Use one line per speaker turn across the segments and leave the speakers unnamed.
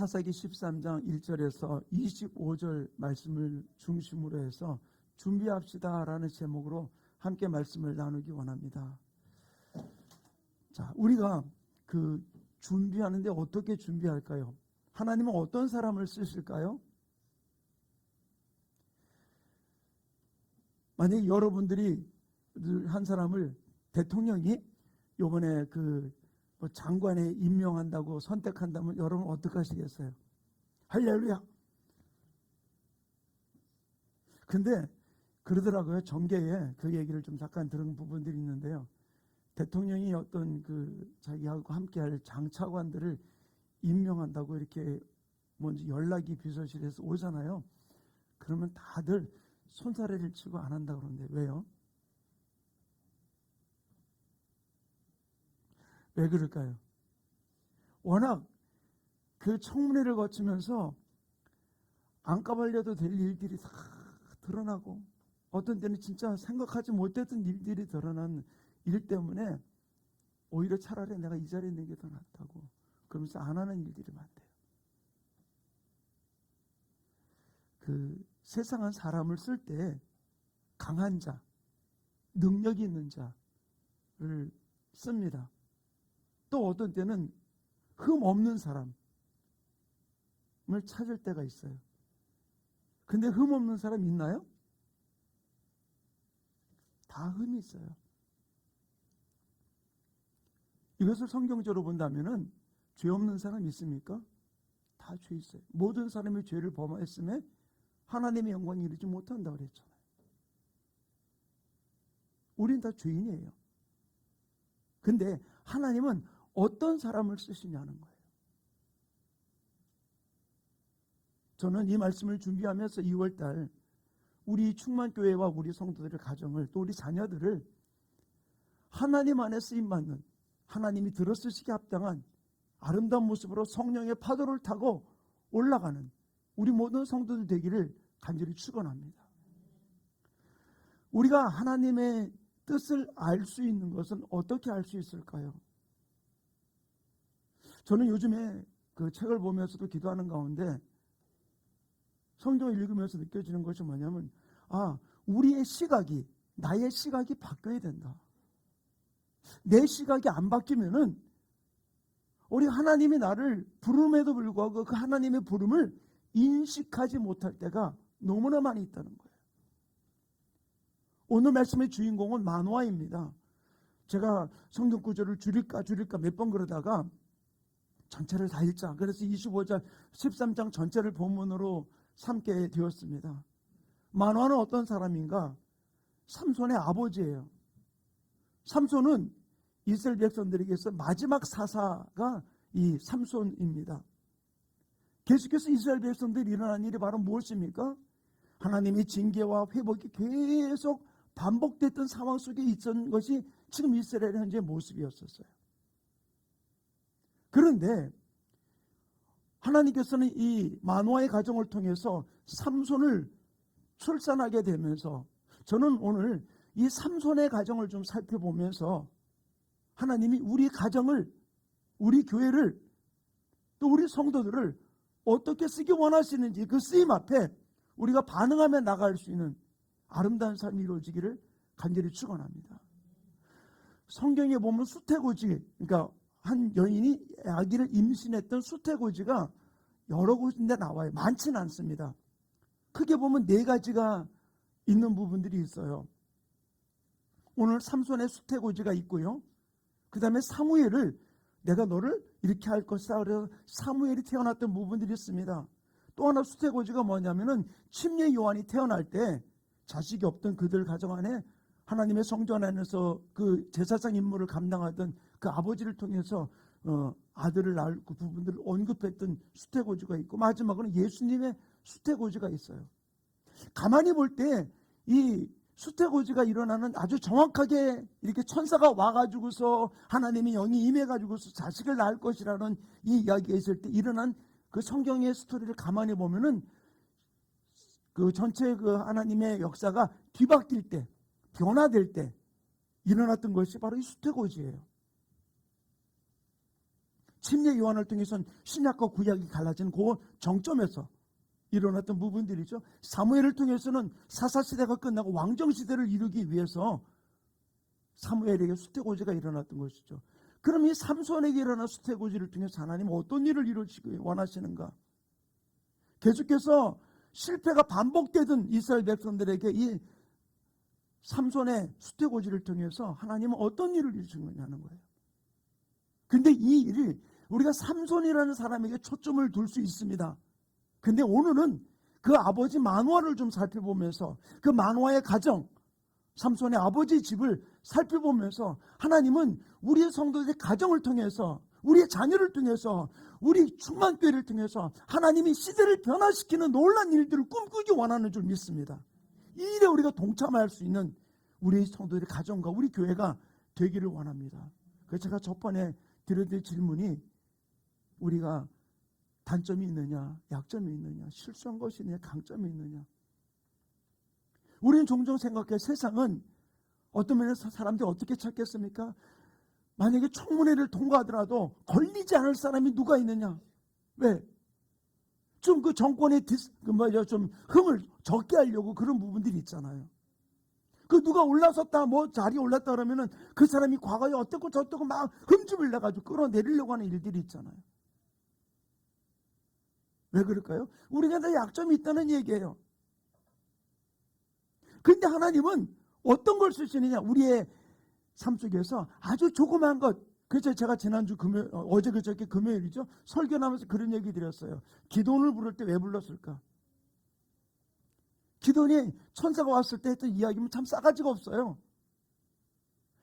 사사기 13장 1절에서 25절 말씀을 중심으로 해서 준비합시다라는 제목으로 함께 말씀을 나누기 원합니다. 자, 우리가 그 준비하는데 어떻게 준비할까요? 하나님은 어떤 사람을 쓰실까요? 만약에 여러분들이 한 사람을 대통령이 요번에 그 장관에 임명한다고 선택한다면 여러분 어떻게 하시겠어요? 할렐루야. 근데 그러더라고요. 정계에 그 얘기를 좀 잠깐 들은 부분들이 있는데요. 대통령이 어떤 그 자기하고 함께할 장차관들을 임명한다고 이렇게 뭔지 연락이 비서실에서 오잖아요. 그러면 다들 손사래를 치고 안 한다 그러는데 왜요? 왜 그럴까요? 워낙 그 청문회를 거치면서 안 까발려도 될 일들이 다 드러나고 어떤 때는 진짜 생각하지 못했던 일들이 드러난 일 때문에 오히려 차라리 내가 이 자리에 있는 게 더 낫다고 그러면서 안 하는 일들이 많대요. 그 세상은 사람을 쓸 때 강한 자, 능력이 있는 자를 씁니다. 또 어떤 때는 흠 없는 사람을 찾을 때가 있어요. 근데 흠 없는 사람 있나요? 다 흠이 있어요. 이것을 성경적으로 본다면은 죄 없는 사람 있습니까? 다 죄 있어요. 모든 사람이 죄를 범하였음에 하나님의 영광에 이르지 못한다고 그랬잖아요. 우린 다 죄인이에요. 근데 하나님은 어떤 사람을 쓰시냐는 거예요. 저는 이 말씀을 준비하면서 2월달 우리 충만교회와 우리 성도들의 가정을 또 우리 자녀들을 하나님 안에 쓰임받는 하나님이 들어쓰시기에 합당한 아름다운 모습으로 성령의 파도를 타고 올라가는 우리 모든 성도들 되기를 간절히 축원합니다. 우리가 하나님의 뜻을 알 수 있는 것은 어떻게 알 수 있을까요? 저는 요즘에 그 책을 보면서도 기도하는 가운데 성경을 읽으면서 느껴지는 것이 뭐냐면 우리의 시각이 나의 시각이 바뀌어야 된다. 내 시각이 안 바뀌면은 우리 하나님이 나를 부름에도 불구하고 그 하나님의 부름을 인식하지 못할 때가 너무나 많이 있다는 거예요. 오늘 말씀의 주인공은 마노아입니다. 제가 성경 구절을 줄일까 몇 번 그러다가 전체를 다 읽자. 그래서 25장 13장 전체를 본문으로 삼게 되었습니다. 마노아는 어떤 사람인가? 삼손의 아버지예요. 삼손은 이스라엘 백성들에게서 마지막 사사가 이 삼손입니다. 계속해서 이스라엘 백성들이 일어난 일이 바로 무엇입니까? 하나님의 징계와 회복이 계속 반복됐던 상황 속에 있던 것이 지금 이스라엘의 현재 모습이었었어요. 그런데 하나님께서는 이 마노아의 가정을 통해서 삼손을 출산하게 되면서 저는 오늘 이 삼손의 가정을 좀 살펴보면서 하나님이 우리 가정을, 우리 교회를, 또 우리 성도들을 어떻게 쓰기 원하시는지 그 쓰임 앞에 우리가 반응하며 나갈 수 있는 아름다운 삶이 이루어지기를 간절히 축원합니다. 성경에 보면 수태고지, 그러니까 한 여인이 아기를 임신했던 수태고지가 여러 곳인데 나와요. 많지는 않습니다. 크게 보면 4가지가 있는 부분들이 있어요. 오늘 삼손의 수태고지가 있고요. 그 다음에 사무엘을 내가 너를 이렇게 할 것이다. 그래서 사무엘이 태어났던 부분들이 있습니다. 또 하나 수태고지가 뭐냐면은 침례 요한이 태어날 때 자식이 없던 그들 가정 안에 하나님의 성전 안에서 그 제사장 임무를 감당하던 그 아버지를 통해서 아들을 낳을 그 부분들을 언급했던 수태고지가 있고 마지막으로는 예수님의 수태고지가 있어요. 가만히 볼 때 이 수태고지가 일어나는 아주 정확하게 이렇게 천사가 와가지고서 하나님의 영이 임해가지고서 자식을 낳을 것이라는 이 이야기가 있을 때 일어난 그 성경의 스토리를 가만히 보면은 그 전체 그 하나님의 역사가 뒤바뀔 때, 변화될 때 일어났던 것이 바로 이 수태고지예요. 침례 요한을 통해서는 신약과 구약이 갈라진 그 정점에서 일어났던 부분들이죠. 사무엘을 통해서는 사사시대가 끝나고 왕정시대를 이루기 위해서 사무엘에게 수태고지가 일어났던 것이죠. 그럼 이 삼손에게 일어난 수태고지를 통해서 하나님은 어떤 일을 이루시기 원하시는가? 계속해서 실패가 반복되던 이스라엘 백성들에게 이 삼손의 수태고지를 통해서 하나님은 어떤 일을 이루시느냐는 거예요. 근데 이 일이 우리가 삼손이라는 사람에게 초점을 둘 수 있습니다. 근데 오늘은 그 아버지 마노아를 좀 살펴보면서 그 마노아의 가정, 삼손의 아버지 집을 살펴보면서 하나님은 우리의 성도들의 가정을 통해서, 우리의 자녀를 통해서, 우리 충만교회를 통해서 하나님이 시대를 변화시키는 놀라운 일들을 꿈꾸기 원하는 줄 믿습니다. 이 일에 우리가 동참할 수 있는 우리 성도들의 가정과 우리 교회가 되기를 원합니다. 그래서 제가 저번에 드렸던 질문이 우리가 단점이 있느냐, 약점이 있느냐, 실수한 것이 있느냐, 강점이 있느냐. 우리는 종종 생각해 세상은 어떤 면에서 사람들이 어떻게 찾겠습니까? 만약에 청문회를 통과하더라도 걸리지 않을 사람이 누가 있느냐? 왜? 좀 그 정권의 좀 흥을 적게 하려고 그런 부분들이 있잖아요. 그 누가 올라섰다, 뭐 자리에 올랐다 그러면은 그 사람이 과거에 어떻고 저떻고 막 흠집을 내가지고 끌어내리려고 하는 일들이 있잖아요. 왜 그럴까요? 우리가 다 약점이 있다는 얘기예요. 그런데 하나님은 어떤 걸 쓰시느냐? 우리의 삶 속에서 아주 조그마한 것. 그래서 제가 지난주 어제 그저께 금요일이죠. 설교하면서 그런 얘기 드렸어요. 기도원을 부를 때 왜 불렀을까? 기도원이 천사가 왔을 때 했던 이야기면 참 싸가지가 없어요.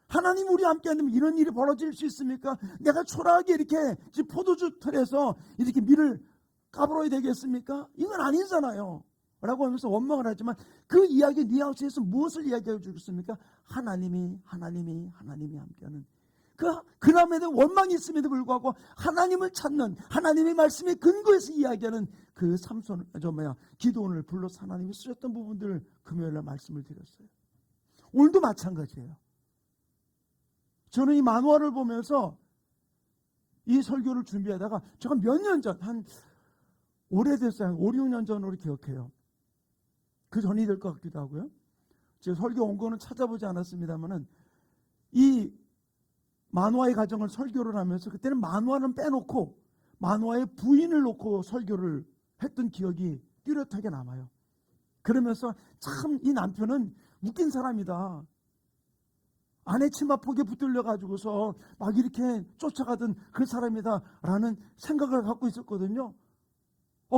하나님 우리 함께 하면 이런 일이 벌어질 수 있습니까? 내가 초라하게 이렇게 포도주 틀에서 이렇게 밀을 까불어야 되겠습니까? 이건 아니잖아요. 라고 하면서 원망을 하지만 그 이야기 뉘앙스에서 무엇을 이야기해 주겠습니까? 하나님이 함께하는 그남에 대한 원망이 있음에도 불구하고 하나님을 찾는 하나님의 말씀의 근거에서 이야기하는 그 기도원을 불러서 하나님이 쓰셨던 부분들을 금요일날 말씀을 드렸어요. 오늘도 마찬가지예요. 저는 이 만화를 보면서 이 설교를 준비하다가 제가 몇 년 전, 오래됐어요. 한 5, 6년 전으로 기억해요. 그 전이 될 것 같기도 하고요. 제가 설교 온 거는 찾아보지 않았습니다만은 이 만화의 가정을 설교를 하면서 그때는 만화는 빼놓고 만화의 부인을 놓고 설교를 했던 기억이 뚜렷하게 남아요. 그러면서 참 이 남편은 웃긴 사람이다. 아내 치마폭에 붙들려 가지고서 막 이렇게 쫓아가던 그 사람이다라는 생각을 갖고 있었거든요.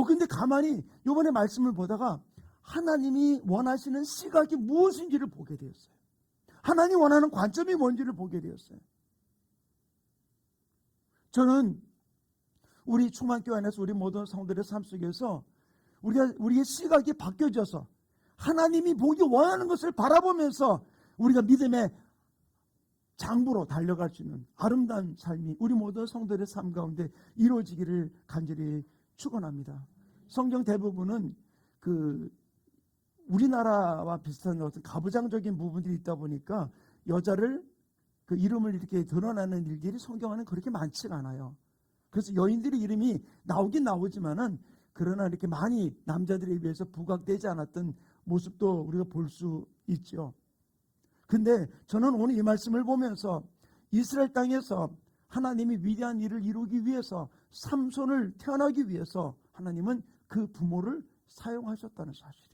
근데 가만히 이번에 말씀을 보다가 하나님이 원하시는 시각이 무엇인지를 보게 되었어요. 하나님 원하는 관점이 뭔지를 보게 되었어요. 저는 우리 충만교회 안에서 우리 모든 성도들의 삶 속에서 우리의 시각이 바뀌어져서 하나님이 보기 원하는 것을 바라보면서 우리가 믿음의 장부로 달려갈 수 있는 아름다운 삶이 우리 모든 성도들의 삶 가운데 이루어지기를 간절히 축원합니다. 성경 대부분은 우리나라와 비슷한 어떤 가부장적인 부분들이 있다 보니까 여자를 그 이름을 이렇게 드러나는 일들이 성경에는 그렇게 많지가 않아요. 그래서 여인들의 이름이 나오긴 나오지만은 그러나 이렇게 많이 남자들에 비해서 부각되지 않았던 모습도 우리가 볼 수 있죠. 근데 저는 오늘 이 말씀을 보면서 이스라엘 땅에서 하나님이 위대한 일을 이루기 위해서 삼손을 태어나기 위해서 하나님은 그 부모를 사용하셨다는 사실이에요.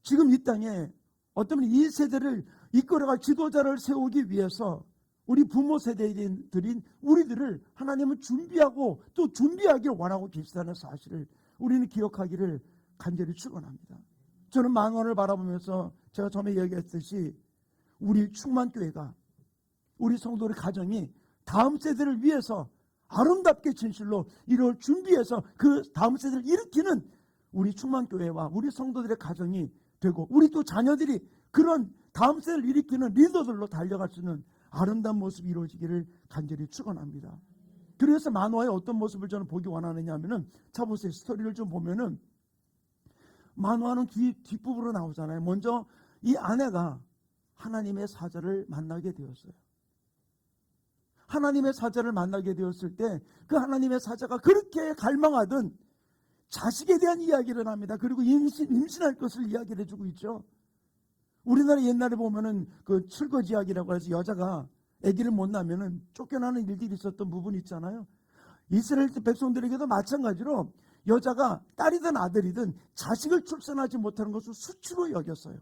지금 이 땅에 어떤 이 세대를 이끌어갈 지도자를 세우기 위해서 우리 부모 세대들인 우리들을 하나님은 준비하고 또 준비하기를 원하고 계시다는 사실을 우리는 기억하기를 간절히 축원합니다. 저는 만원을 바라보면서 제가 처음에 얘기했듯이 우리 충만교회가 우리 성도의 가정이 다음 세대를 위해서 아름답게 진실로 이걸 준비해서 그 다음 세대를 일으키는 우리 충만교회와 우리 성도들의 가정이 되고 우리 또 자녀들이 그런 다음 세대를 일으키는 리더들로 달려갈 수 있는 아름다운 모습이 이루어지기를 간절히 축원합니다. 그래서 만화의 어떤 모습을 저는 보기 원하느냐 하면은 자 보세요. 스토리를 좀 보면은 만화는 뒷부분으로 나오잖아요. 먼저 이 아내가 하나님의 사자를 만나게 되었어요. 하나님의 사자를 만나게 되었을 때 그 하나님의 사자가 그렇게 갈망하던 자식에 대한 이야기를 합니다. 그리고 임신할 것을 이야기를 해주고 있죠. 우리나라 옛날에 보면은 그 출거지약이라고 해서 여자가 아기를 못 낳으면은 쫓겨나는 일들이 있었던 부분이 있잖아요. 이스라엘 백성들에게도 마찬가지로 여자가 딸이든 아들이든 자식을 출산하지 못하는 것을 수치로 여겼어요.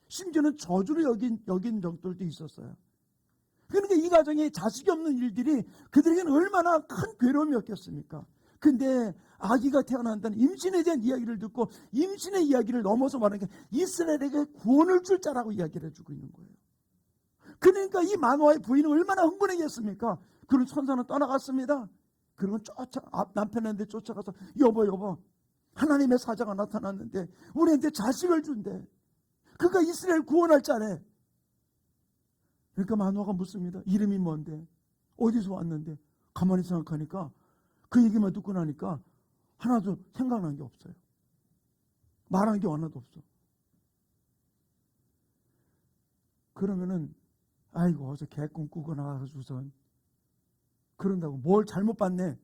심지어는 저주로 여긴 적들도 있었어요. 그러니까 이 가정에 자식이 없는 일들이 그들에게는 얼마나 큰 괴로움이었겠습니까? 근데 아기가 태어난다는 임신에 대한 이야기를 듣고 임신의 이야기를 넘어서 말하는 게 이스라엘에게 구원을 줄 자라고 이야기를 해주고 있는 거예요. 그러니까 이 마노아의 부인은 얼마나 흥분했겠습니까? 그런 천사는 떠나갔습니다. 그리고 남편한테 쫓아가서 여보 하나님의 사자가 나타났는데 우리한테 자식을 준대. 그가 이스라엘 구원할 자래. 그러니까 마노아가 묻습니다. 이름이 뭔데? 어디서 왔는데? 가만히 생각하니까 그 얘기만 듣고 나니까 하나도 생각난 게 없어요. 말한 게 하나도 없어. 그러면은 아이고 어제 개꿈 꾸고 나가서선 그런다고 뭘 잘못 봤네.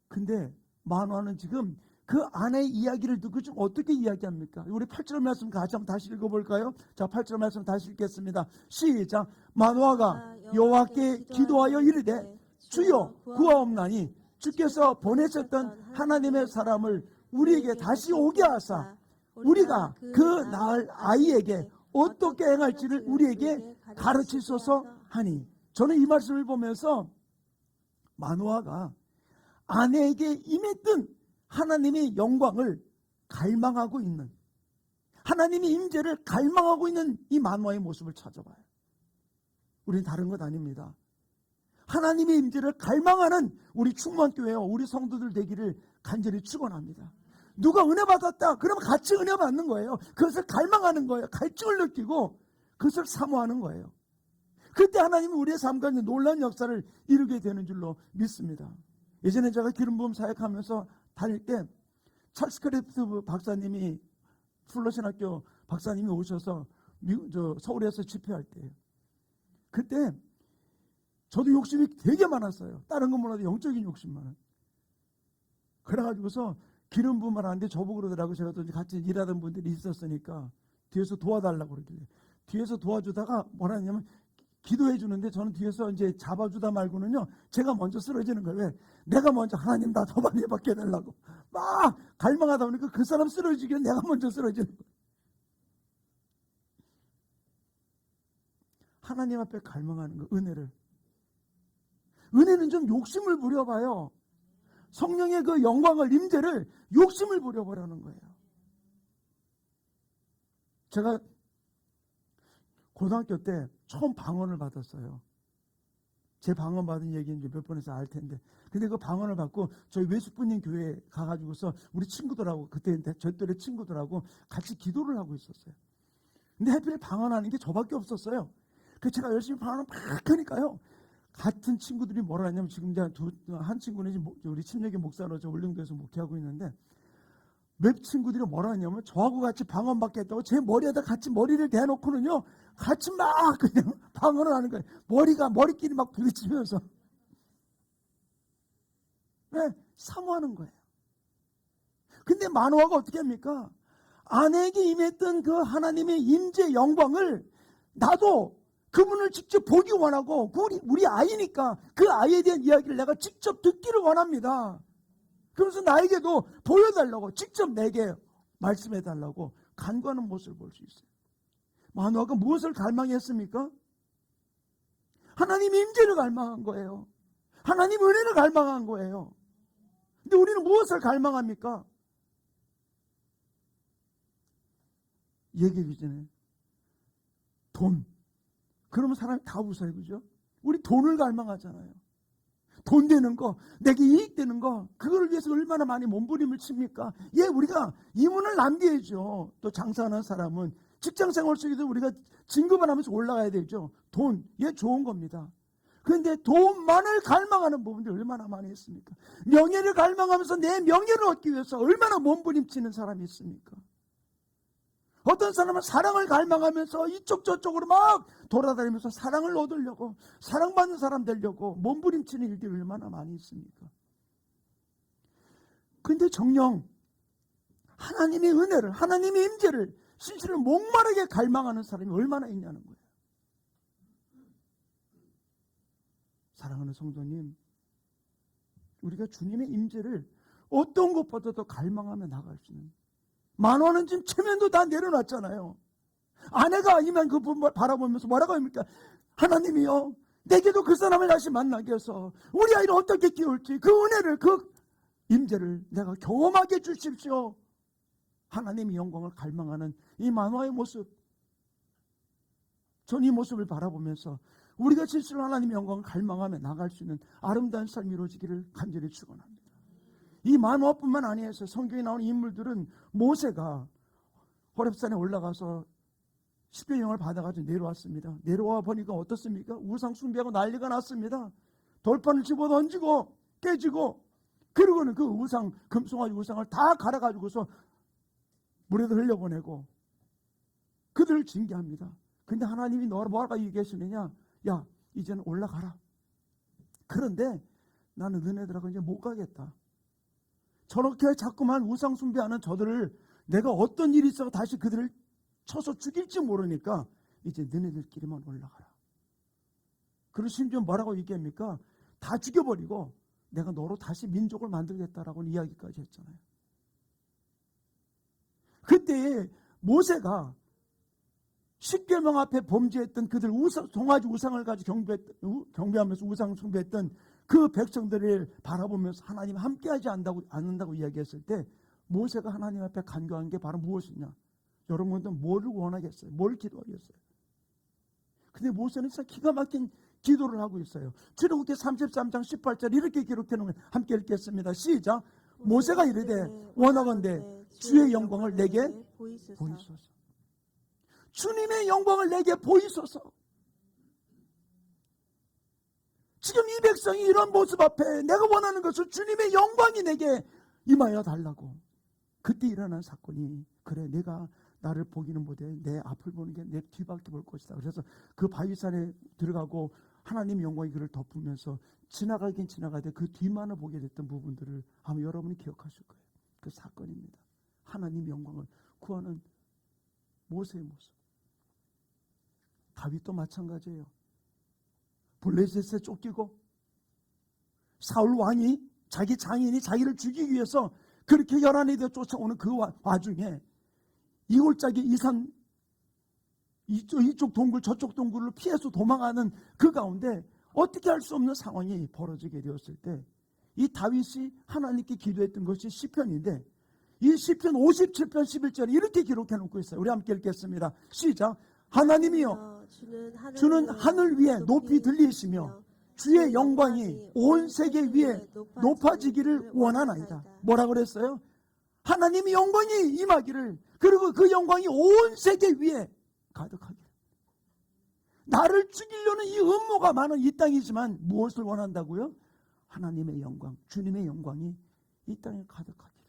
근데 마노아는 지금 그 아내의 이야기를 듣고 좀 어떻게 이야기합니까? 우리 8절 말씀 같이 한번 다시 읽어볼까요? 자, 8절 말씀 다시 읽겠습니다. 시작. 마노아가 여호와께 기도하여 이르되 주여 구하옵나니 주께서 보내셨던 하나님의 사람을 우리에게 다시 오게 하사 우리가 그 낳을 아이에게 어떻게 행할지를 우리에게 가르치소서 하니. 저는 이 말씀을 보면서 마노아가 아내에게 임했던 하나님의 영광을 갈망하고 있는, 하나님의 임재를 갈망하고 있는 이 마노아의 모습을 찾아봐요. 우리는 다른 것 아닙니다. 하나님의 임재를 갈망하는 우리 충만교회와 우리 성도들 되기를 간절히 축원합니다. 누가 은혜 받았다 그러면 같이 은혜 받는 거예요. 그것을 갈망하는 거예요. 갈증을 느끼고 그것을 사모하는 거예요. 그때 하나님이 우리의 삶 가운데 놀라운 역사를 이루게 되는 줄로 믿습니다. 예전에 제가 기름부음 사역하면서 다닐 때 찰스 크래프트 박사님이 플러신학교 박사님이 오셔서 서울에서 집회할 때예요. 그때 저도 욕심이 되게 많았어요. 다른 건 몰라도 영적인 욕심만. 그래가지고서 기름 부음을 하는데 저보고 그러더라고요. 제가 또 같이 일하던 분들이 있었으니까 뒤에서 도와달라고 그러길래 뒤에서 도와주다가 뭐라 하냐면 기도해 주는데 저는 뒤에서 이제 잡아주다 말고는요 제가 먼저 쓰러지는 거예요. 왜? 내가 먼저 하나님 나 더 많이 받게 해달라고 막 갈망하다 보니까 그 사람 쓰러지기엔 내가 먼저 쓰러지는 거예요. 하나님 앞에 갈망하는 거, 은혜는 좀 욕심을 부려봐요. 성령의 그 영광을, 임재를 욕심을 부려보라는 거예요. 제가 고등학교 때 처음 방언을 받았어요. 제 방언 받은 얘기는 이제 몇 번에서 알 텐데. 근데 그 방언을 받고 저희 외숙부님 교회에 가가지고서 우리 친구들하고, 그때 저 또래 친구들하고 같이 기도를 하고 있었어요. 근데 하필 방언하는 게 저밖에 없었어요. 그래서 제가 열심히 방언을 막 하니까요. 같은 친구들이 뭐라 하냐면 지금 한 친구는 우리 침례교 목사로 저 울릉도에서 목회하고 있는데 몇 친구들이 뭐라 하냐면 저하고 같이 방언 받겠다고 제 머리에다 같이 머리를 대놓고는요 같이 막 그냥 방언을 하는 거예요. 머리끼리 막 부딪히면서 사모하는 거예요. 근데 마노아가 어떻게 합니까? 아내에게 임했던 그 하나님의 임재 영광을 나도 그분을 직접 보기 원하고 우리 아이니까 그 아이에 대한 이야기를 내가 직접 듣기를 원합니다. 그래서 나에게도 보여달라고 직접 내게 말씀해달라고 간구하는 모습을 볼 수 있어요. 마노아가 무엇을 갈망했습니까? 하나님의 임재를 갈망한 거예요. 하나님 은혜를 갈망한 거예요. 근데 우리는 무엇을 갈망합니까? 얘기하기 전에 돈. 그러면 사람이 다 웃어요. 그죠? 우리 돈을 갈망하잖아요. 돈 되는 거, 내게 이익 되는 거, 그걸 위해서 얼마나 많이 몸부림을 칩니까? 우리가 이문을 남겨야죠. 또 장사하는 사람은 직장 생활 속에도 우리가 진급을 하면서 올라가야 되죠. 돈, 좋은 겁니다. 그런데 돈만을 갈망하는 부분들이 얼마나 많이 있습니까? 명예를 갈망하면서 내 명예를 얻기 위해서 얼마나 몸부림치는 사람이 있습니까? 어떤 사람은 사랑을 갈망하면서 이쪽 저쪽으로 막 돌아다니면서 사랑을 얻으려고, 사랑받는 사람 되려고 몸부림치는 일들이 얼마나 많이 있습니까? 그런데 정녕 하나님의 은혜를, 하나님의 임재를 진실을 목마르게 갈망하는 사람이 얼마나 있냐는 거예요. 사랑하는 성도님, 우리가 주님의 임재를 어떤 것보다도 갈망하며 나갈 수 있는, 만원은 지금 체면도 다 내려놨잖아요. 아내가 이만 그 분 바라보면서 뭐라고 합니까? 하나님이요, 내게도 그 사람을 다시 만나게 해서 우리 아이를 어떻게 키울지 그 은혜를, 그 임재를 내가 경험하게 해주십시오. 하나님의 영광을 갈망하는 이 만화의 모습, 전 이 모습을 바라보면서 우리가 실제로 하나님의 영광을 갈망하며 나갈 수 있는 아름다운 삶이 이루어지기를 간절히 축원합니다. 이 만화뿐만 아니어서 성경에 나오는 인물들은, 모세가 호렙산에 올라가서 십계명을 받아가지고 내려왔습니다. 내려와 보니까 어떻습니까? 우상 숭배하고 난리가 났습니다. 돌판을 집어 던지고 깨지고, 그리고는 그 우상, 금송아지 우상을 다 갈아가지고서 물에도 흘려보내고 그들을 징계합니다. 근데 하나님이 뭐라고 얘기하시느냐? 야, 이제는 올라가라. 그런데 나는 너네들하고 이제 못 가겠다. 저렇게 자꾸만 우상 숭배하는 저들을 내가 어떤 일이 있어 다시 그들을 쳐서 죽일지 모르니까 이제 너네들끼리만 올라가라. 그리고 심지어 뭐라고 얘기합니까? 다 죽여버리고 내가 너로 다시 민족을 만들겠다라고 이야기까지 했잖아요. 그때 모세가 십계명 앞에 범죄했던 그들, 송아지 우상을 가지고 경배하면서 우상 숭배했던 그 백성들을 바라보면서 하나님 함께하지 않는다고 이야기했을 때, 모세가 하나님 앞에 간구한 게 바로 무엇이냐? 여러분도 뭐를 원하겠어요? 뭘 기도하겠어요? 근데 모세는 진짜 기가 막힌 기도를 하고 있어요. 출애굽기 33장 18절 이렇게 기록해 놓은, 함께 읽겠습니다. 시작. 모세가 이르되 원하건대 주의 영광을 내게 보이소서. 주님의 영광을 내게 보이소서. 지금 이 백성이 이런 모습 앞에 내가 원하는 것은 주님의 영광이 내게 임하여 달라고. 그때 일어난 사건이, 그래, 내가 나를 보기는 못해 내 앞을 보는 게 내 뒤밖에 볼 것이다. 그래서 그 바위산에 들어가고 하나님의 영광이 그를 덮으면서 지나가긴 지나가되 그 뒤만을 보게 됐던 부분들을 아마 여러분이 기억하실 거예요. 그 사건입니다. 하나님의 영광을 구하는 모세의 모습. 다윗도 마찬가지예요. 블레셋에 쫓기고 사울 왕이, 자기 장인이 자기를 죽이기 위해서 그렇게 열한이 되어 쫓아오는 그 와중에 이골짜기 이산, 이쪽 동굴 저쪽 동굴을 피해서 도망하는 그 가운데 어떻게 할 수 없는 상황이 벌어지게 되었을 때, 이 다윗이 하나님께 기도했던 것이 시편인데, 이 시편 57편 11절에 이렇게 기록해 놓고 있어요. 우리 함께 읽겠습니다. 시작. 하나님이여, 주는 하늘 위에 높이 들리시며 주의 영광이 온 세계 위에 높아지기를 원하나이다. 뭐라 그랬어요? 하나님의 영광이 임하기를, 그리고 그 영광이 온 세계 위에 가득하기를. 나를 죽이려는 이 음모가 많은 이 땅이지만 무엇을 원한다고요? 하나님의 영광, 주님의 영광이 이 땅에 가득하기를.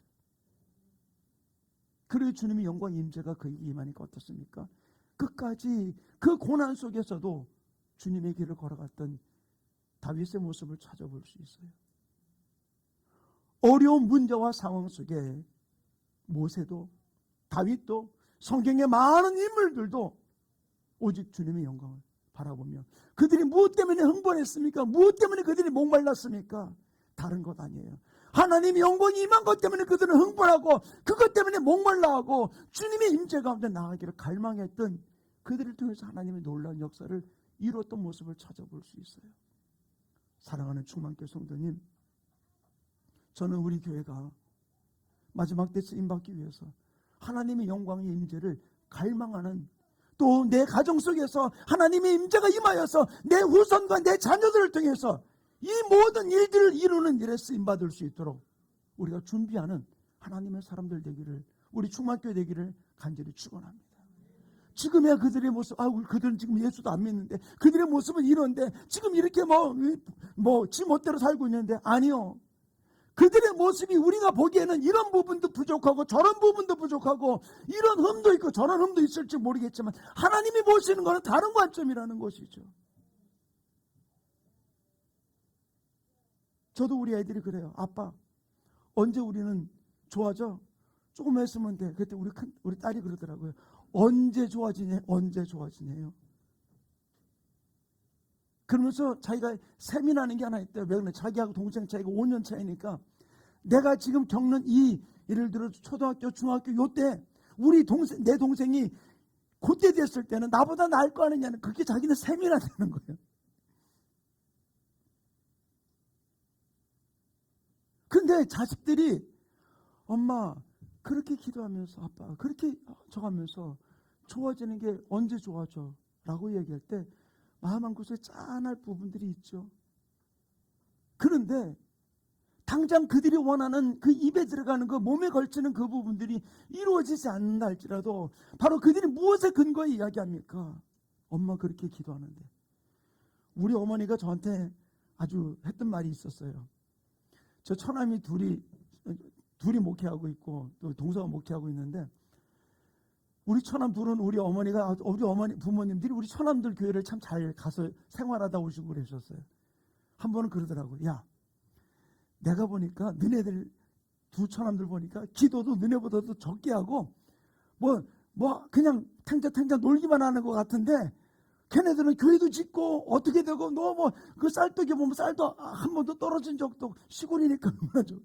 그리고 주님의 영광 임재가 그에게 임하니까 어떻습니까? 끝까지 그 고난 속에서도 주님의 길을 걸어갔던 다윗의 모습을 찾아볼 수 있어요. 어려운 문제와 상황 속에 모세도, 다윗도, 성경의 많은 인물들도 오직 주님의 영광을 바라보며, 그들이 무엇 때문에 흥분했습니까? 무엇 때문에 그들이 목말랐습니까? 다른 것 아니에요. 하나님의 영광이 임한 것 때문에 그들은 흥분하고, 그것 때문에 목말라하고 주님의 임재 가운데 나가기를 갈망했던 그들을 통해서 하나님의 놀라운 역사를 이루었던 모습을 찾아볼 수 있어요. 사랑하는 충만교회 성도님, 저는 우리 교회가 마지막 때 쓰임받기 위해서 하나님의 영광의 임재를 갈망하는, 또 내 가정 속에서 하나님의 임재가 임하여서 내 후손과 내 자녀들을 통해서 이 모든 일들을 이루는 일에 쓰임받을 수 있도록 우리가 준비하는 하나님의 사람들 되기를, 우리 충만교회 되기를 간절히 축원합니다. 지금의 그들의 모습, 그들은 지금 예수도 안 믿는데, 그들의 모습은 이런데, 지금 이렇게 지 멋대로 살고 있는데, 아니요. 그들의 모습이 우리가 보기에는 이런 부분도 부족하고 저런 부분도 부족하고 이런 흠도 있고 저런 흠도 있을지 모르겠지만 하나님이 보시는 것은 다른 관점이라는 것이죠. 저도 우리 애들이 그래요. 아빠, 언제 우리는 좋아져? 조금 했으면 돼. 그때 우리 딸이 그러더라고요. 언제 좋아지냐? 언제 좋아지냐요. 그러면서 자기가 세민하는 게 하나 있대요. 왜 그러냐? 자기하고 동생 차이가 5년 차이니까 내가 지금 겪는 이 예를 들어 초등학교, 중학교 요때 내 동생이 그때 됐을 때는 나보다 나을 거 아니냐는 그게 자기는 세민하다는 거예요. 근데 자식들이 엄마 그렇게 기도하면서 아빠 그렇게 저가면서 좋아지는 게 언제 좋아져? 라고 얘기할 때 마음 한구석에 짠할 부분들이 있죠. 그런데 당장 그들이 원하는 그 입에 들어가는 그 몸에 걸치는 그 부분들이 이루어지지 않는다 할지라도 바로 그들이 무엇에 근거에 이야기합니까? 엄마 그렇게 기도하는데. 우리 어머니가 저한테 아주 했던 말이 있었어요. 저 처남이 둘이 목회하고 있고 또 동서가 목회하고 있는데 우리 처남 둘은 우리 어머니 부모님들이 우리 처남들 교회를 참 잘 가서 생활하다 오시고 그러셨어요. 한 번은 그러더라고요. 야, 내가 보니까 너네들 두 처남들 보니까 기도도 너네보다도 적게 하고 뭐 그냥 탱자탱자 놀기만 하는 것 같은데 걔네들은 교회도 짓고 어떻게 되고 너 뭐 그 쌀떡에 보면 쌀도 한 번도 떨어진 적도 시골이니까 얼마죠.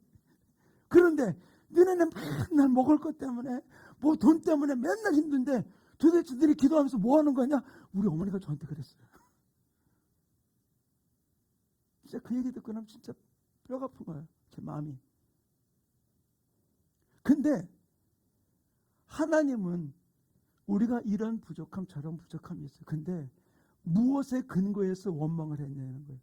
그런데 너네는 맨날 먹을 것 때문에 뭐 돈 때문에 맨날 힘든데 도대체 너희들이 기도하면서 뭐 하는 거냐? 우리 어머니가 저한테 그랬어요. 진짜 그 얘기 듣고 나면 진짜 뼈가 아픈 거예요. 제 마음이. 근데 하나님은 우리가 이런 부족함 저런 부족함이 있어요. 근데 무엇에 근거해서 원망을 했냐는 거예요.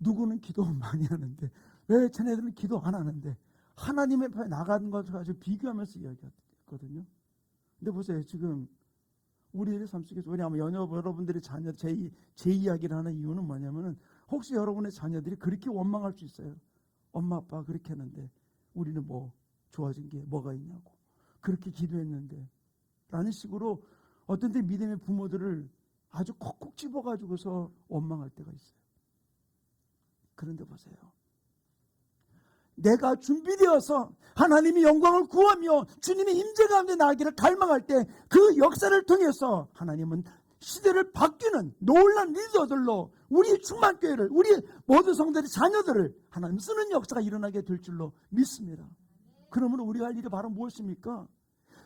누구는 기도 많이 하는데 왜 쟤네들은 기도 안 하는데 하나님의 앞에 나가는 것을 가지고 비교하면서 이야기했거든요. 근데 보세요. 지금 우리의 삶 속에서 왜냐하면 여러분들의 자녀 제 이야기를 하는 이유는 뭐냐면은 혹시 여러분의 자녀들이 그렇게 원망할 수 있어요. 엄마 아빠 그렇게 했는데 우리는 뭐 좋아진 게 뭐가 있냐고 그렇게 기도했는데 라는 식으로 어떤 때 믿음의 부모들을 아주 콕콕 집어가지고서 원망할 때가 있어요. 그런데 보세요. 내가 준비되어서 하나님이 영광을 구하며 주님의 임재 가운데 나기를 갈망할 때 그 역사를 통해서 하나님은 시대를 바뀌는 놀란 리더들로 우리 충만교회를 우리 모든 성도들의 자녀들을 하나님 쓰는 역사가 일어나게 될 줄로 믿습니다. 그러면 우리가 할 일이 바로 무엇입니까?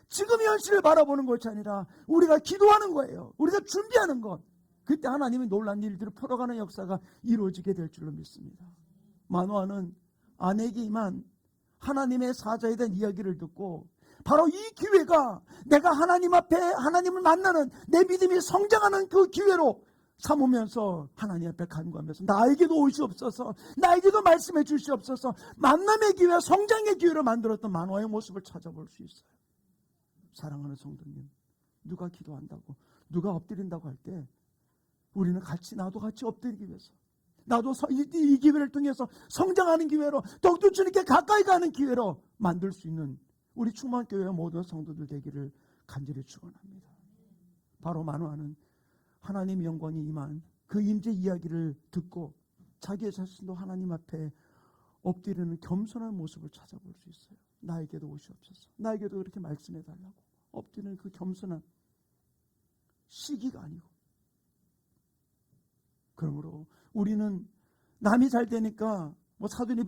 지금의 현실을 바라보는 것이 아니라 우리가 기도하는 거예요. 우리가 준비하는 것. 그때 하나님이 놀란 일들을 풀어가는 역사가 이루어지게 될 줄로 믿습니다. 마노아는 아내에게 임한 하나님의 사자에 대한 이야기를 듣고 바로 이 기회가 내가 하나님 앞에 하나님을 만나는 내 믿음이 성장하는 그 기회로 삼으면서 하나님 앞에 간구하면서 나에게도 오시옵소서 나에게도 말씀해 주시옵소서 만남의 기회 성장의 기회를 만들었던 마노아의 모습을 찾아볼 수 있어요. 사랑하는 성도님, 누가 기도한다고 누가 엎드린다고 할 때 우리는 나도 같이 엎드리기 위해서 나도 이 기회를 통해서 성장하는 기회로 더욱더 주님께 가까이 가는 기회로 만들 수 있는 우리 충만교회 모든 성도들 되기를 간절히 축원합니다. 바로 마노아는 하나님의 영광이 임한 그 임재 이야기를 듣고 자기의 자신도 하나님 앞에 엎드리는 겸손한 모습을 찾아볼 수 있어요. 나에게도 오시옵소서. 나에게도 그렇게 말씀해 달라고 엎드리는 그 겸손한 시기가 아니고 그러므로 우리는 남이 잘 되니까 뭐 사돈이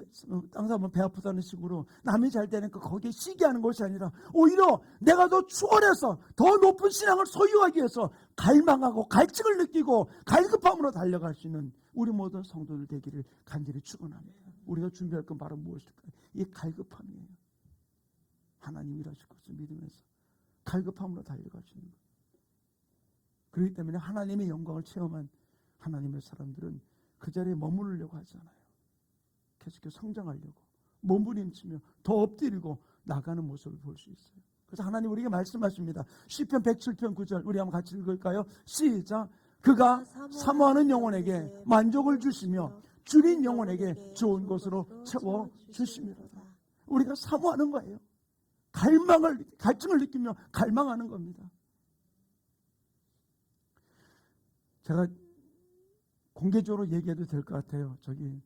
항상 배 아프다는 식으로 남이 잘 되니까 거기에 시기하는 것이 아니라 오히려 내가 더 추월해서 더 높은 신앙을 소유하기 위해서 갈망하고 갈증을 느끼고 갈급함으로 달려갈 수 있는 우리 모든 성도들 되기를 간절히 축원합니다. 우리가 준비할 건 바로 무엇일까요? 이 갈급함이에요. 하나님 일하실 것을 믿으면서 갈급함으로 달려갈 수 있는 것. 그렇기 때문에 하나님의 영광을 체험한 하나님의 사람들은 그 자리에 머무르려고 하지 않아요. 계속해서 성장하려고 몸부림치며 더 엎드리고 나가는 모습을 볼 수 있어요. 그래서 하나님 우리에게 말씀하십니다. 시편 107편 9절 우리 한번 같이 읽을까요? 시작. 그가 사모하는 영혼에게 만족을 주시며 주님 영혼에게 좋은 것으로 채워 주심이로다. 우리가 사모하는 거예요. 갈증을 느끼며 갈망하는 겁니다. 제가 공개적으로 얘기해도 될 것 같아요. 저기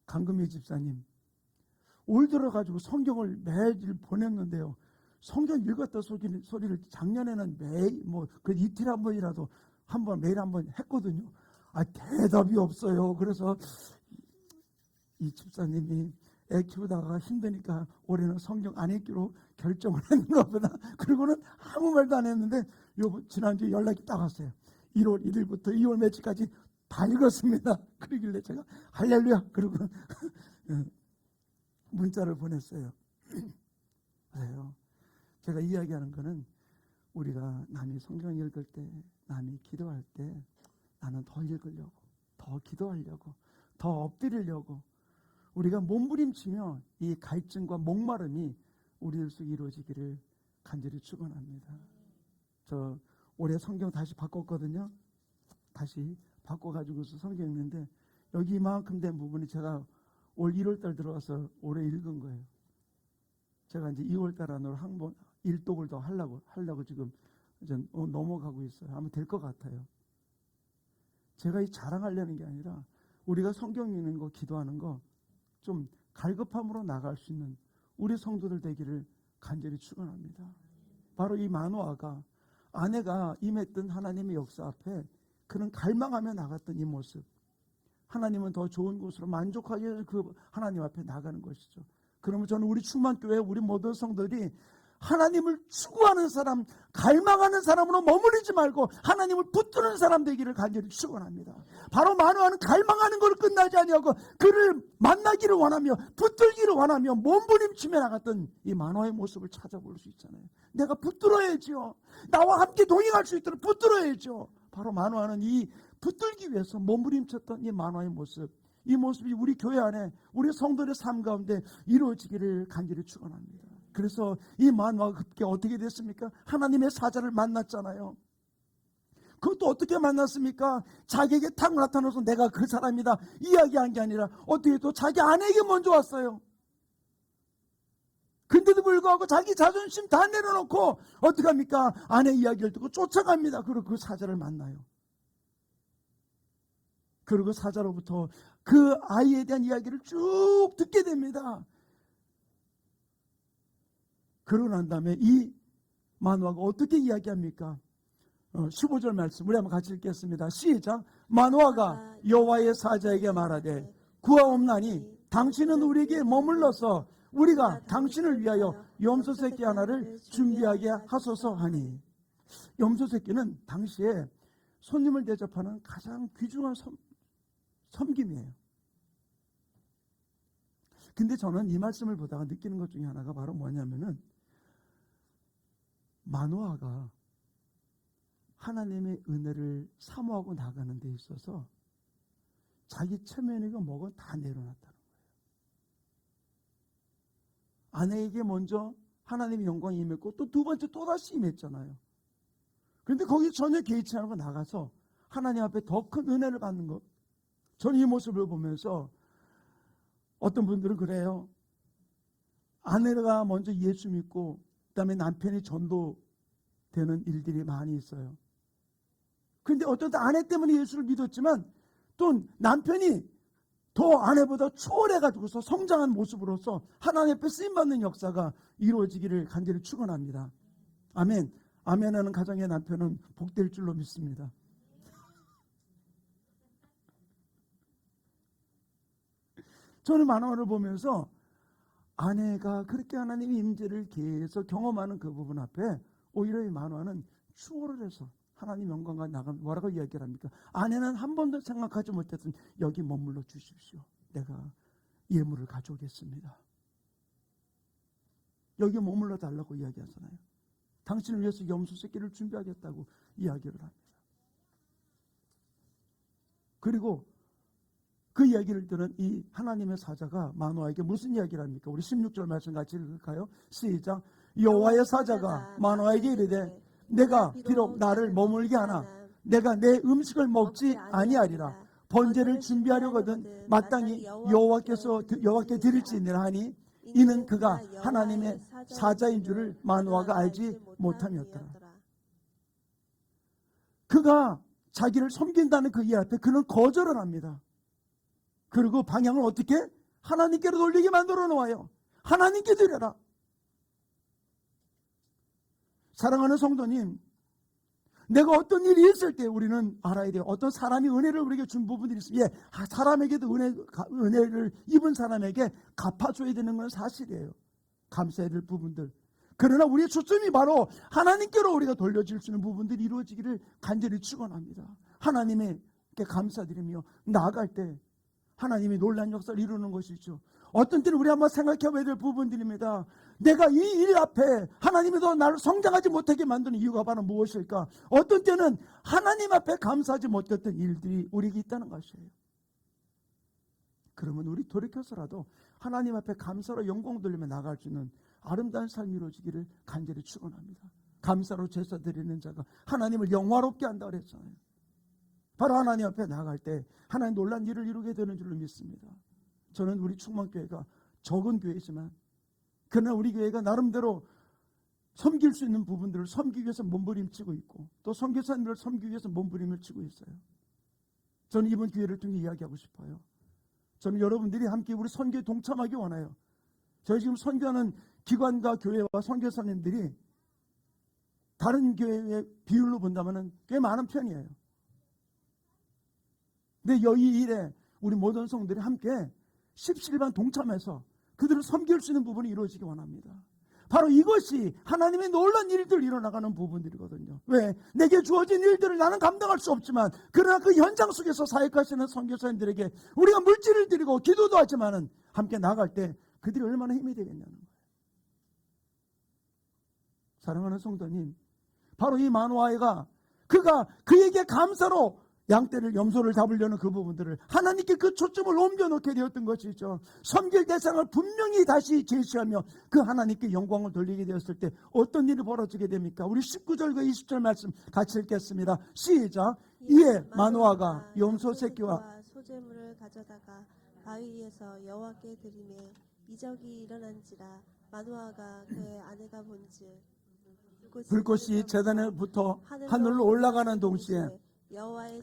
강금희 집사님 올 들어가지고 성경을 매일 보냈는데요. 성경 읽었다 소리를 작년에는 매일 그 이틀 한 번이라도 매일 한 번 했거든요. 대답이 없어요. 그래서 이 집사님이 애 키우다가 힘드니까 올해는 성경 안 읽기로 결정을 했는가 보다. 그리고는 아무 말도 안 했는데 지난주에 연락이 딱 왔어요. 1월 1일부터 2월 며칠까지 다 읽었습니다. 그러길래 제가 할렐루야 그러고 문자를 보냈어요. 그래요. 제가 이야기하는 거는 우리가 남이 성경 읽을 때, 남이 기도할 때 나는 더 읽으려고, 더 기도하려고, 더 엎드리려고 우리가 몸부림치며 이 갈증과 목마름이 우리들 속에 이루어지기를 간절히 축원합니다. 저 올해 성경 다시 바꿨거든요. 다시 바꿔가지고서 성경 읽는데 여기 이만큼 된 부분이 제가 올 1월달 들어와서 올해 읽은 거예요. 제가 이제 2월달 안으로 한 번 일독을 더 하려고 지금 이제 넘어가고 있어요. 아마 될 것 같아요. 제가 이 자랑하려는 게 아니라 우리가 성경 읽는 거, 기도하는 거 좀 갈급함으로 나갈 수 있는 우리 성도들 되기를 간절히 축원합니다. 바로 이 마노아가 아내가 임했던 하나님의 역사 앞에 그는 갈망하며 나갔던 이 모습, 하나님은 더 좋은 곳으로 만족하기 위해서 그 하나님 앞에 나가는 것이죠. 그러면 저는 우리 충만교회 우리 모든 성도들이 하나님을 추구하는 사람, 갈망하는 사람으로 머무르지 말고 하나님을 붙드는 사람 되기를 간절히 축원합니다. 바로 마노아는 갈망하는 걸 끝나지 아니하고 그를 만나기를 원하며 붙들기를 원하며 몸부림치며 나갔던 이 마노아의 모습을 찾아볼 수 있잖아요. 내가 붙들어야지요. 나와 함께 동행할 수 있도록 붙들어야죠. 바로 마노아는 이 붙들기 위해서 몸부림쳤던 이 마노아의 모습, 이 모습이 우리 교회 안에 우리 성도들의 삶 가운데 이루어지기를 간절히 축원합니다. 그래서 이 마노아가 그때 어떻게 됐습니까? 하나님의 사자를 만났잖아요. 그것도 어떻게 만났습니까? 자기에게 탁 나타나서 내가 그 사람이다 이야기한 게 아니라 어떻게 또 자기 아내에게 먼저 왔어요. 근데도 불구하고 자기 자존심 다 내려놓고 어떻게 합니까? 아내 이야기를 듣고 쫓아갑니다. 그리고 그 사자를 만나요. 그리고 사자로부터 그 아이에 대한 이야기를 쭉 듣게 됩니다. 그러고 난 다음에 이 마노아가 어떻게 이야기합니까? 15절 말씀 우리 한번 같이 읽겠습니다. 시작. 마노아가 여호와의 사자에게 말하되 구하옵나니 당신은 우리에게 머물러서 우리가 당신을 위하여 염소 새끼 하나를 준비하게 하소서 하니, 염소 새끼는 당시에 손님을 대접하는 가장 귀중한 섬김이에요. 근데 저는 이 말씀을 보다가 느끼는 것 중에 하나가 바로 뭐냐면은 마노아가 하나님의 은혜를 사모하고 나가는 데 있어서 자기 체면이고 뭐고 다 내려놨다는 거예요. 아내에게 먼저 하나님의 영광이 임했고 또 두 번째 또다시 임했잖아요. 그런데 거기 전혀 개의치 않고 나가서 하나님 앞에 더 큰 은혜를 받는 것. 저는 이 모습을 보면서 어떤 분들은 그래요. 아내가 먼저 예수 믿고 그다음에 남편이 전도되는 일들이 많이 있어요. 그런데 어떤 아내 때문에 예수를 믿었지만 또 남편이 더 아내보다 초월해가지고서 성장한 모습으로서 하나님 앞에 쓰임받는 역사가 이루어지기를 간절히 축원합니다. 아멘. 아멘하는 가정의 남편은 복될 줄로 믿습니다. 저는 마노아를 보면서 아내가 그렇게 하나님의 임재를 계속 경험하는 그 부분 앞에 오히려 이 마노아는 추월을 해서 하나님 영광과 나가 뭐라고 이야기를 합니까? 아내는 한 번도 생각하지 못했던 여기 머물러 주십시오. 내가 예물을 가져오겠습니다. 여기 머물러 달라고 이야기하잖아요. 당신을 위해서 염소 새끼를 준비하겠다고 이야기를 합니다. 그리고 그 이야기를 들은 이 하나님의 사자가 마노아에게 무슨 이야기를 합니까? 우리 16절 말씀 같이 읽을까요? 시작. 여호와의 사자가 마노아에게 이르되 내가 비록 나를 머물게 하나 내가 내 음식을 먹지 아니하리라. 번제를 준비하려거든 마땅히 여호와께 드릴지니라 하니 이는 그가 하나님의 사자인 줄을 마노아가 알지 못함이었더라. 그가 자기를 섬긴다는 그 일 앞에 그는 거절을 합니다. 그리고 방향을 어떻게? 하나님께로 돌리게 만들어 놓아요. 하나님께 드려라. 사랑하는 성도님, 내가 어떤 일이 있을 때 우리는 알아야 돼요. 어떤 사람이 은혜를 우리에게 준 부분들이 있습니다. 사람에게도 은혜를 입은 사람에게 갚아줘야 되는 건 사실이에요. 감사해야 될 부분들. 그러나 우리의 초점이 바로 하나님께로 우리가 돌려질 수 있는 부분들이 이루어지기를 간절히 축원합니다. 하나님께 감사드리며 나아갈 때 하나님이 놀라운 역사를 이루는 것이죠. 어떤 때는 우리 한번 생각해봐야 될 부분들입니다. 내가 이 일 앞에 하나님이 더 나를 성장하지 못하게 만드는 이유가 바로 무엇일까? 어떤 때는 하나님 앞에 감사하지 못했던 일들이 우리에게 있다는 것이에요. 그러면 우리 돌이켜서라도 하나님 앞에 감사로 영광 돌리며 나갈 수 있는 아름다운 삶이 이루어지기를 간절히 축원합니다. 감사로 제사 드리는 자가 하나님을 영화롭게 한다 그랬잖아요. 바로 하나님 앞에 나갈 때 하나님 놀란 일을 이루게 되는 줄로 믿습니다. 저는 우리 충만교회가 적은 교회지만 그러나 우리 교회가 나름대로 섬길 수 있는 부분들을 섬기기 위해서 몸부림치고 있고 또 선교사님들을 섬기기 위해서 몸부림을 치고 있어요. 저는 이번 기회를 통해 이야기하고 싶어요. 저는 여러분들이 함께 우리 선교에 동참하기 원해요. 저희 지금 선교하는 기관과 교회와 선교사님들이 다른 교회의 비율로 본다면 꽤 많은 편이에요. 근데 이 일에 우리 모든 성도들이 함께 십시일반 동참해서 그들을 섬길 수 있는 부분이 이루어지기 원합니다. 바로 이것이 하나님의 놀라운 일들 일어나가는 부분들이거든요. 왜? 내게 주어진 일들을 나는 감당할 수 없지만 그러나 그 현장 속에서 사역하시는 선교사님들에게 우리가 물질을 드리고 기도도 하지만은 함께 나갈 때 그들이 얼마나 힘이 되겠냐는 거예요. 사랑하는 성도님, 바로 이 마노아가 그가 그에게 감사로 양떼를 염소를 잡으려는 그 부분들을 하나님께 그 초점을 옮겨놓게 되었던 것이죠. 섬길 대상을 분명히 다시 제시하며 그 하나님께 영광을 돌리게 되었을 때 어떤 일이 벌어지게 됩니까? 우리 19절과 20절 말씀 같이 읽겠습니다. 시작. 이에 마노아가 염소 새끼와
소재물을 가져다가 바위에서 여호와께 드리매 이적이 일어난지라. 마노아가 그의 아내가 본즉
불꽃이 제단에부터 하늘로 올라가는 동시에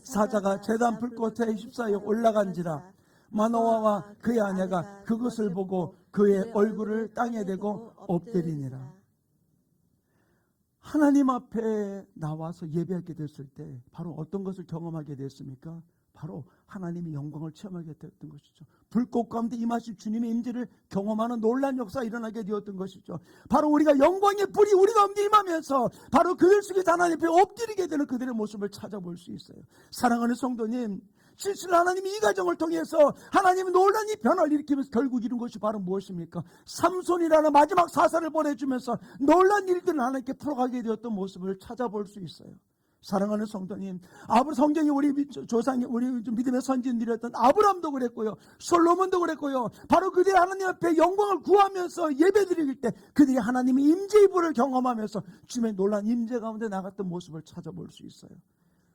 사자가 제단 불꽃에 휩싸여 올라간지라. 마노아와 그의 아내가 그것을 보고 그의 얼굴을 땅에 대고 엎드리니라. 하나님 앞에 나와서 예배하게 됐을 때 바로 어떤 것을 경험하게 됐습니까? 바로 하나님의 영광을 체험하게 되었던 것이죠. 불꽃 가운데 임하신 주님의 임재를 경험하는 놀라운 역사가 일어나게 되었던 것이죠. 바로 우리가 영광의 불이 우리 가운데 임하면서 바로 그들 속에서 하나님 앞에 엎드리게 되는 그들의 모습을 찾아볼 수 있어요. 사랑하는 성도님, 실제로 하나님이 이 가정을 통해서 하나님의 놀라운 이 변화를 일으키면서 결국 이룬 것이 바로 무엇입니까? 삼손이라는 마지막 사사를 보내주면서 놀라운 일들을 하나님께 풀어가게 되었던 모습을 찾아볼 수 있어요. 사랑하는 성도님, 성경이 우리 조상이 우리 믿음의 선진들이었던 아브라함도 그랬고요, 솔로몬도 그랬고요. 바로 그들이 하나님 앞에 영광을 구하면서 예배드릴 때 그들이 하나님의 임재의 불을 경험하면서 주님의 놀라운 임재 가운데 나갔던 모습을 찾아볼 수 있어요.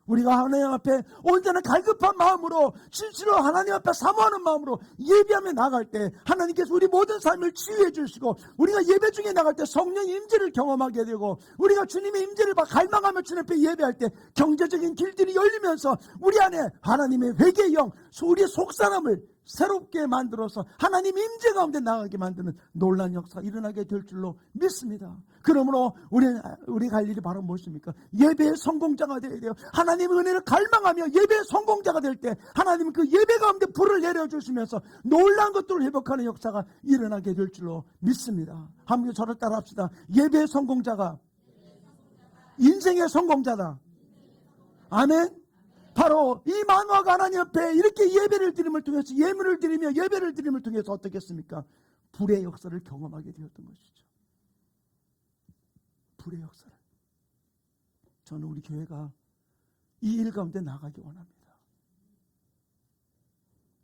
우리가 하나님 앞에 언제나 갈급한 마음으로 진실로 하나님 앞에 사모하는 마음으로 예배하며 나갈 때 하나님께서 우리 모든 삶을 치유해 주시고 우리가 예배 중에 나갈 때 성령의 임재를 경험하게 되고 우리가 주님의 임재를 갈망하며 주님 앞에 예배할 때 경제적인 길들이 열리면서 우리 안에 하나님의 회개의 영, 우리의 속사람을 새롭게 만들어서 하나님 임재 가운데 나가게 만드는 놀라운 역사가 일어나게 될 줄로 믿습니다. 그러므로 우리 갈 일이 바로 무엇입니까? 예배의 성공자가 되어야 돼요. 하나님의 은혜를 갈망하며 예배의 성공자가 될 때 하나님은 그 예배 가운데 불을 내려주시면서 놀라운 것들을 회복하는 역사가 일어나게 될 줄로 믿습니다. 함께 저를 따라합시다. 예배의 성공자가 인생의 성공자다. 아멘. 바로 이 마노아가 하나님 앞에 이렇게 예배를 드림을 통해서 예물을 드리며 예배를 드림을 통해서 어떻게 했습니까? 불의 역사를 경험하게 되었던 것이죠. 불의 역사를. 저는 우리 교회가 이 일 가운데 나가기 원합니다.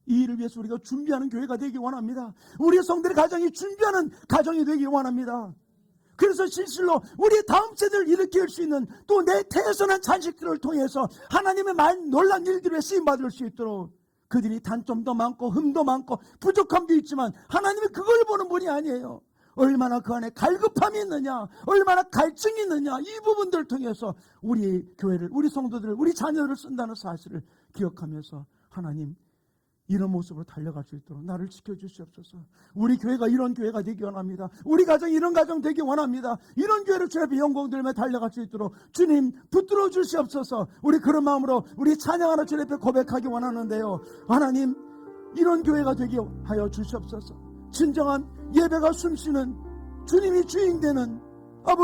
이 일을 위해서 우리가 준비하는 교회가 되기 원합니다. 우리 성들의 가정이 준비하는 가정이 되기 원합니다. 그래서 실실로 우리 다음 세대를 일으킬 수 있는 또 내 태어난 자식들을 통해서 하나님의 놀란 일들에 쓰임받을 수 있도록 그들이 단점도 많고 흠도 많고 부족함도 있지만 하나님이 그걸 보는 분이 아니에요. 얼마나 그 안에 갈급함이 있느냐, 얼마나 갈증이 있느냐, 이 부분들을 통해서 우리 교회를, 우리 성도들을, 우리 자녀를 쓴다는 사실을 기억하면서 하나님, 이런 모습으로 달려갈 수 있도록 나를 지켜주시옵소서. 우리 교회가 이런 교회가 되기 원합니다. 우리 가정이 이런 가정 되기 원합니다. 이런 교회를 주님 앞에 영광 들며 달려갈 수 있도록 주님 붙들어 주시옵소서. 우리 그런 마음으로 우리 찬양하는 주님 앞에 고백하기 원하는데요. 하나님, 이런 교회가 되게 하여 주시옵소서. 진정한 예배가 숨쉬는, 주님이 주인되는,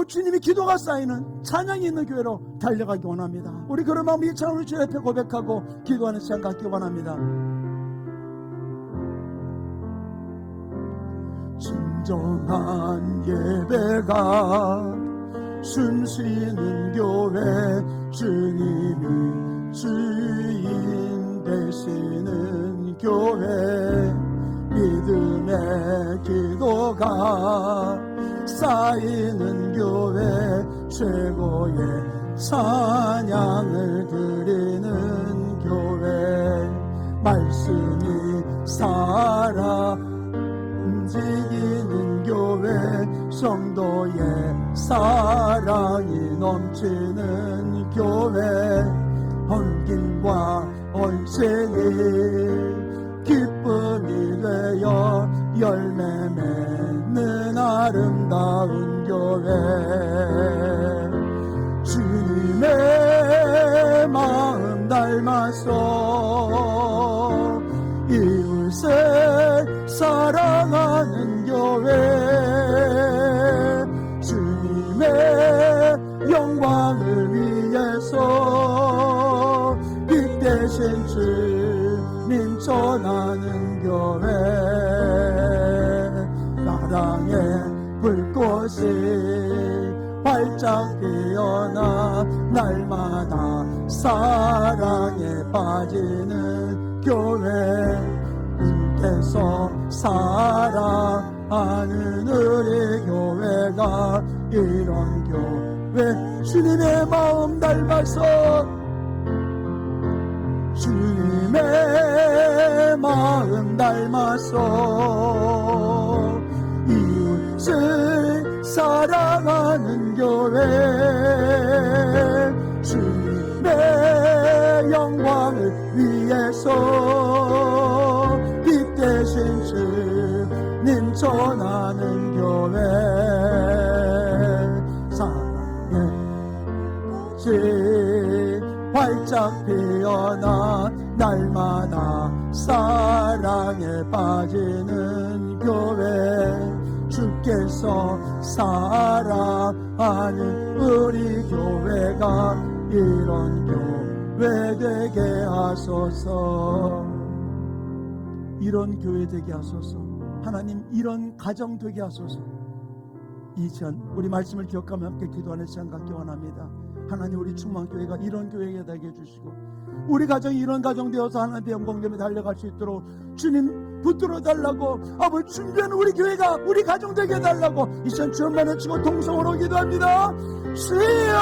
주님이 기도가 쌓이는 찬양이 있는 교회로 달려가기 원합니다. 우리 그런 마음으로 이 찬양을 주님 앞에 고백하고 기도하는 시간 갖기 원합니다. 진정한 예배가 숨쉬는 교회, 주님이 주인 되시는 교회, 믿음의 기도가 쌓이는 교회, 최고의 찬양을 드리는 교회, 말씀이 살아 움직이는 교회, 성도의 사랑이 넘치는 교회, 헌금과 헌신이 기쁨이 되어 열매 맺는 아름다운 교회, 주님의 마음 닮아서 이웃을 사랑하는 교회, 주님의 영광을 위해서 빛 대신 주님 전하는 교회, 사랑의 불꽃이 활짝 피어나 날마다 사랑에 빠지는 교회, 주께서 사랑하는 우리 교회가 이런 교회, 주님의 마음 닮아서, 주님의 마음 닮아서 이웃을 사랑하는 교회, 주님의 영광을 위해서 빛 대신 주님 전하는 교회, 사랑의 꽃이 활짝 피어나 날마다 사랑에 빠지는 교회, 주께서 사랑하는 우리 교회가 이런 교회 되게 하소서. 이런 교회 되게 하소서. 하나님, 이런 가정 되게 하소서. 이 시간 우리 말씀을 기억하며 함께 기도하는 시간 갖기 원합니다. 하나님, 우리 충만교회가 이런 교회가 되게 해주시고 우리 가정이 이런 가정 되어서 하나님의 영광되며 달려갈 수 있도록 주님 붙들어 달라고, 아버지 준비하는 우리 교회가 우리 가정 되게 해달라고 이 시간 주님만 외치고 동성으로 기도합니다. 주여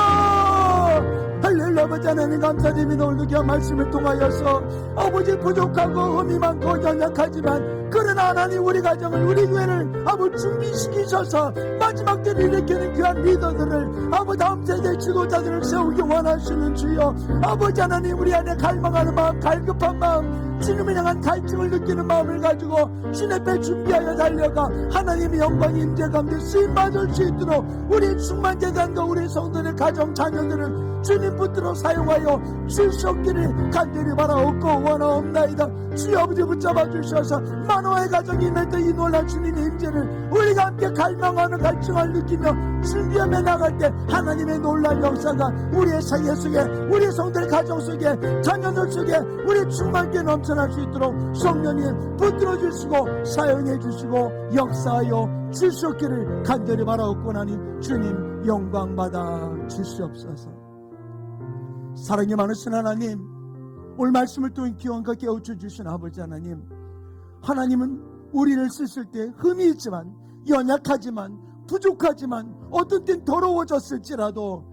할렐루야. 아버지 하나님 감사드립니다. 오늘도 귀한 말씀을 통하여서 아버지 부족하고 흠이 많고 연약하지만 그러나 하나님 우리 가정을, 우리 교회를 아버지 준비시키셔서 마지막 때를 일으키는 귀한 리더들을, 아버지 다음 세대 지도자들을 세우기 원하시는 주여, 아버지 하나님 우리 안에 갈망하는 마음, 갈급한 마음, 주님을 향한 갈증을 느끼는 마음을 가지고 주님 앞에 준비하여 달려가 하나님의 영광 임재 가운데 쓰임받을 수 있도록 우리 충만재단과 우리 성도의 가정 자녀들을 주님 붙들어 사용하여 주시옵기를 간절히 바라옵고 원하옵나이다. 주여 아버지 붙잡아 주셔서 만화의 가정이 맺던 이 놀란 주님의 임재를 우리가 함께 갈망하는 갈증을 느끼며 준비하며 나갈 때 하나님의 놀란 역사가 우리의 생애 속에, 우리 성도의 가정 속에, 자녀들 속에 우리 충만케 넘쳐날 수 있도록 성령님 붙들어 주시고 사용해 주시고 역사하여 주시옵기를 간절히 바라옵고 나니 주님 영광 받아 주시옵소서. 사랑이 많으신 하나님, 오늘 말씀을 통해 기원과 깨우쳐 주신 아버지 하나님, 하나님은 우리를 쓰실 때 흠이 있지만, 연약하지만, 부족하지만, 어떤 땐 더러워졌을지라도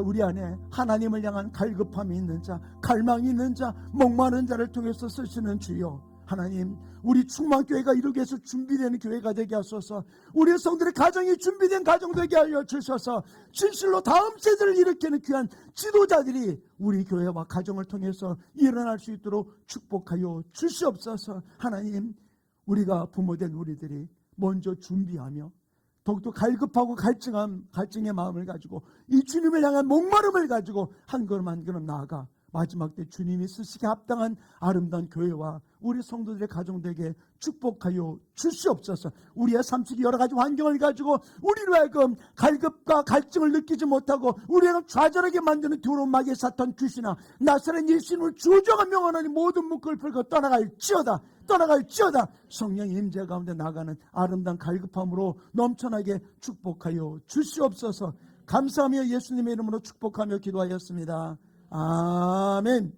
우리 안에 하나님을 향한 갈급함이 있는 자, 갈망이 있는 자, 목마른 자를 통해서 쓰시는 주여, 하나님, 우리 충만교회가 이루기 위해서 준비되는 교회가 되게 하소서. 우리 성들의 가정이 준비된 가정 되게 하여 주셔서 진실로 다음 세대를 일으키는 귀한 지도자들이 우리 교회와 가정을 통해서 일어날 수 있도록 축복하여 주시옵소서. 하나님, 우리가 부모된 우리들이 먼저 준비하며 더욱더 갈급하고 갈증의 마음을 가지고 이 주님을 향한 목마름을 가지고 한 걸음 한 걸음 나아가 마지막 때 주님이 쓰시기에 합당한 아름다운 교회와 우리 성도들의 가정되게 축복하여 주시옵소서. 우리의 삶 속의 여러 가지 환경을 가지고 우리로 하여금 갈급과 갈증을 느끼지 못하고 우리를 좌절하게 만드는 두려운 마귀의 사탄 귀신아, 나사렛 예수님을 주저가 명하나니 모든 묶을 풀고 떠나갈지어다. 성령의 임재 가운데 나가는 아름다운 갈급함으로 넘쳐나게 축복하여 주시옵소서. 감사하며 예수님의 이름으로 축복하며 기도하였습니다. 아멘.